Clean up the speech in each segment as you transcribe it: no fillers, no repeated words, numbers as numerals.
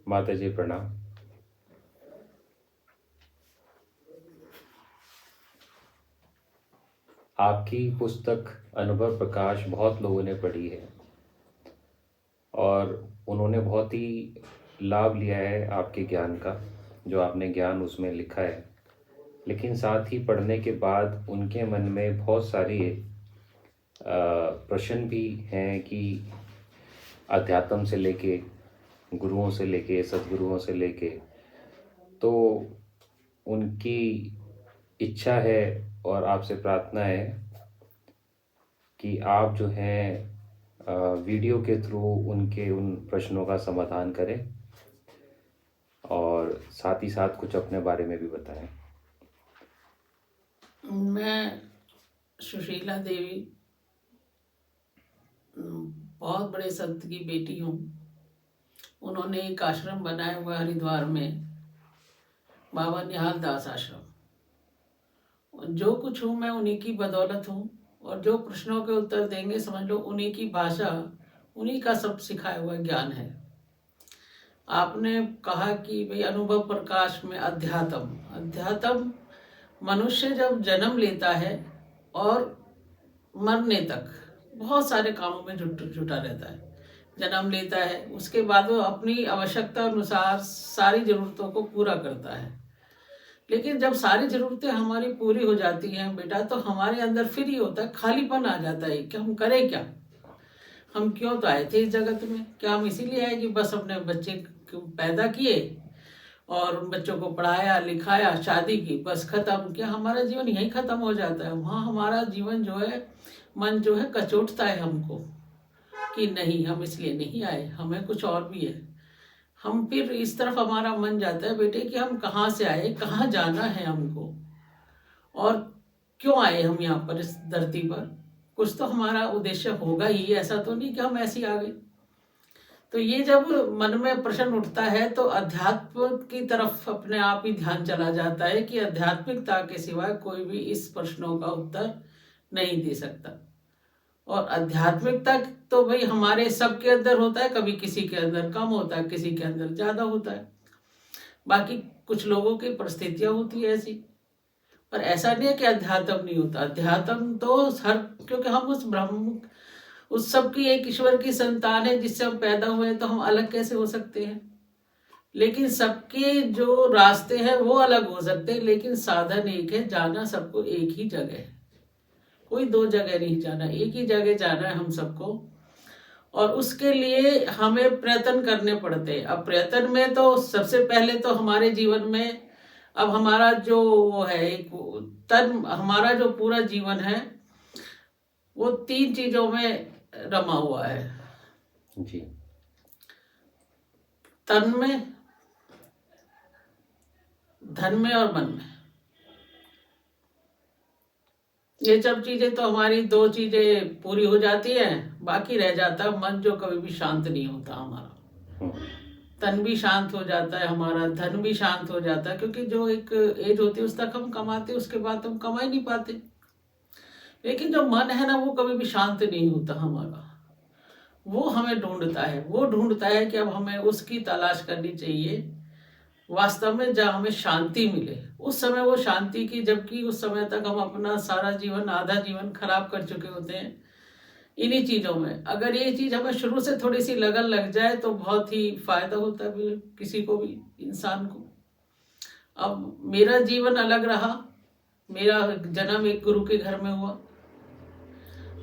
माता जी प्रणाम। आपकी पुस्तक अनुभव प्रकाश बहुत लोगों ने पढ़ी है और उन्होंने बहुत ही लाभ लिया है आपके ज्ञान का, जो आपने ज्ञान उसमें लिखा है। लेकिन साथ ही पढ़ने के बाद उनके मन में बहुत सारे प्रश्न भी हैं कि अध्यात्म से लेके, गुरुओं से लेके, सद्गुरुओं से लेके, तो उनकी इच्छा है और आपसे प्रार्थना है कि आप जो हैं वीडियो के थ्रू उनके उन प्रश्नों का समाधान करें और साथ ही साथ कुछ अपने बारे में भी बताएं। मैं सुशीला देवी बहुत बड़े संत की बेटी हूँ। उन्होंने एक आश्रम बनाया हुआ है हरिद्वार में, बाबा निहाल दास आश्रम। जो कुछ हूँ मैं उन्हीं की बदौलत हूँ, और जो प्रश्नों के उत्तर देंगे समझ लो उन्हीं की भाषा, उन्हीं का सब सिखाया हुआ ज्ञान है। आपने कहा कि भाई अनुभव प्रकाश में अध्यात्म मनुष्य जब जन्म लेता है और मरने तक बहुत सारे कामों में जुटा रहता है। जन्म लेता है, उसके बाद वो अपनी आवश्यकता अनुसार सारी ज़रूरतों को पूरा करता है। लेकिन जब सारी ज़रूरतें हमारी पूरी हो जाती हैं बेटा, तो हमारे अंदर फिर ये होता है, खालीपन आ जाता है कि हम करें क्या। हम क्यों तो आए थे इस जगत में? क्या हम इसीलिए आए कि बस अपने बच्चे पैदा किए और उन बच्चों को पढ़ाया लिखाया, शादी की, बस खत्म? क्या हमारा जीवन यहीं खत्म हो जाता है? वहाँ हमारा जीवन जो है, मन जो है कचोटता है हमको कि नहीं, हम इसलिए नहीं आए, हमें कुछ और भी है। हम फिर इस तरफ हमारा मन जाता है बेटे कि हम कहाँ से आए, कहाँ जाना है हमको, और क्यों आए हम यहाँ पर इस धरती पर। कुछ तो हमारा उद्देश्य होगा ही, ऐसा तो नहीं कि हम ऐसे ही आ गए। तो ये जब मन में प्रश्न उठता है तो अध्यात्म की तरफ अपने आप ही ध्यान चला जाता है कि आध्यात्मिकता के सिवाय कोई भी इस प्रश्नों का उत्तर नहीं दे सकता। और आध्यात्मिकता तो भाई हमारे सबके अंदर होता है, कभी किसी के अंदर कम होता है, किसी के अंदर ज़्यादा होता है। बाकी कुछ लोगों की परिस्थितियाँ होती है ऐसी। पर ऐसा नहीं है कि अध्यात्म नहीं होता, अध्यात्म तो हर, क्योंकि हम उस ब्रह्म, उस सब की एक ईश्वर की संतान है जिससे हम पैदा हुए, तो हम अलग कैसे हो सकते हैं? लेकिन सबके जो रास्ते हैं वो अलग हो सकते हैं, लेकिन साधन एक है, जाना सबको एक ही जगह है। कोई दो जगह नहीं जाना, एक ही जगह जाना है हम सबको। और उसके लिए हमें प्रयत्न करने पड़ते हैं। अब प्रयत्न में तो सबसे पहले तो हमारे जीवन में, अब हमारा जो वो है एक तन, हमारा जो पूरा जीवन है वो तीन चीजों में रमा हुआ है। जी। तन में, धन में और मन में। ये सब चीजें तो हमारी दो चीजें पूरी हो जाती हैं, बाकी रह जाता है मन, जो कभी भी शांत नहीं होता हमारा। तन भी शांत हो जाता है हमारा, धन भी शांत हो जाता है, क्योंकि जो एक एज होती है उस तक हम कमाते, उसके बाद हम कमा ही नहीं पाते। लेकिन जो मन है ना, वो कभी भी शांत नहीं होता हमारा। वो हमें ढूंढता है, वो ढूंढता है कि अब हमें उसकी तलाश करनी चाहिए वास्तव में, जहाँ हमें शांति मिले। उस समय वो शांति की, जबकि उस समय तक हम अपना सारा जीवन, आधा जीवन खराब कर चुके होते हैं इन्हीं चीज़ों में। अगर ये चीज़ हमें शुरू से थोड़ी सी लगन लग जाए तो बहुत ही फायदा होता है किसी को भी, इंसान को। अब मेरा जीवन अलग रहा। मेरा जन्म एक गुरु के घर में हुआ।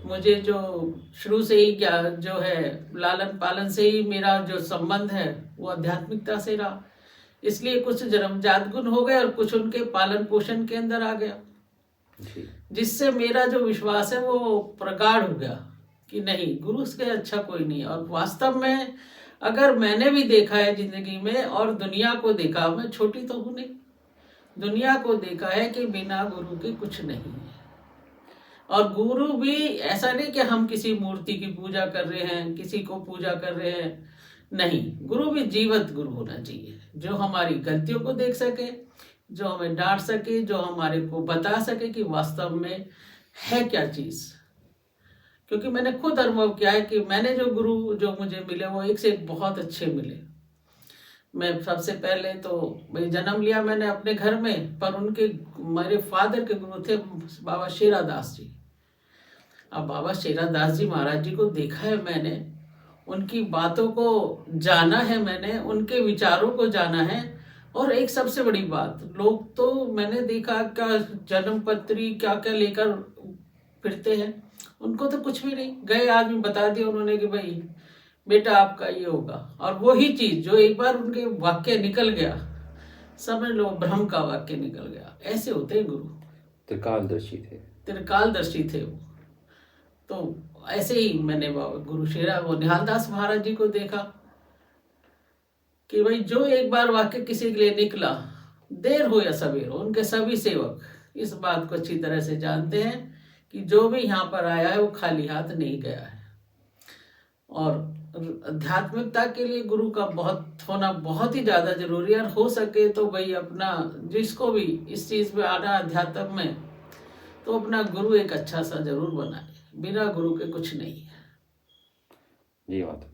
मुझे जो शुरू से ही क्या जो है, लालन पालन से ही मेरा जो संबंध है वो आध्यात्मिकता से रहा। इसलिए कुछ जन्मजात गुण हो गए और कुछ उनके पालन पोषण के अंदर आ गया, जिससे मेरा जो विश्वास है वो प्रगाढ़ हो गया कि नहीं, गुरु से अच्छा कोई नहीं। और वास्तव में अगर मैंने भी देखा है जिंदगी में, और दुनिया को देखा, मैं छोटी तो हूँ नहीं, दुनिया को देखा है कि बिना गुरु के कुछ नहीं है। और गुरु भी ऐसा नहीं कि हम किसी मूर्ति की पूजा कर रहे हैं, किसी को पूजा कर रहे हैं, नहीं। गुरु भी जीवंत गुरु होना चाहिए, जो हमारी गलतियों को देख सके, जो हमें डांट सके, जो हमारे को बता सके कि वास्तव में है क्या चीज़। क्योंकि मैंने खुद अनुभव किया है कि मैंने जो गुरु जो मुझे मिले वो एक से एक बहुत अच्छे मिले। मैं सबसे पहले तो भाई जन्म लिया मैंने अपने घर में, पर उनके मेरे फादर के गुरु थे बाबा शेरा दास जी। अब बाबा शेरा दास जी महाराज जी को देखा है मैंने, उनकी बातों को जाना है मैंने, उनके विचारों को जाना है। और एक सबसे बड़ी बात, लोग तो मैंने देखा क्या जन्म पत्री क्या क्या लेकर फिरते हैं, उनको तो कुछ भी नहीं, गए आदमी बता दिया उन्होंने कि भाई बेटा आपका ये होगा, और वही चीज जो एक बार उनके वाक्य निकल गया, समझ लो ब्रह्म का वाक्य निकल गया। ऐसे होते हैं गुरु, त्रिकालदर्शी थे। त्रिकालदर्शी थे वो। तो ऐसे ही मैंने बाबा गुरु शेरा वो निहाल दास महाराज जी को देखा कि भाई जो एक बार वाक्य किसी के लिए निकला, देर हो या सवेर हो, उनके सभी सेवक इस बात को अच्छी तरह से जानते हैं कि जो भी यहाँ पर आया है वो खाली हाथ नहीं गया है। और आध्यात्मिकता के लिए गुरु का बहुत होना बहुत ही ज्यादा जरूरी है। और हो सके तो भाई अपना जिसको भी इस चीज में आना अध्यात्म में, तो अपना गुरु एक अच्छा सा जरूर बनाए, बिना गुरु के कुछ नहीं है। जी माता।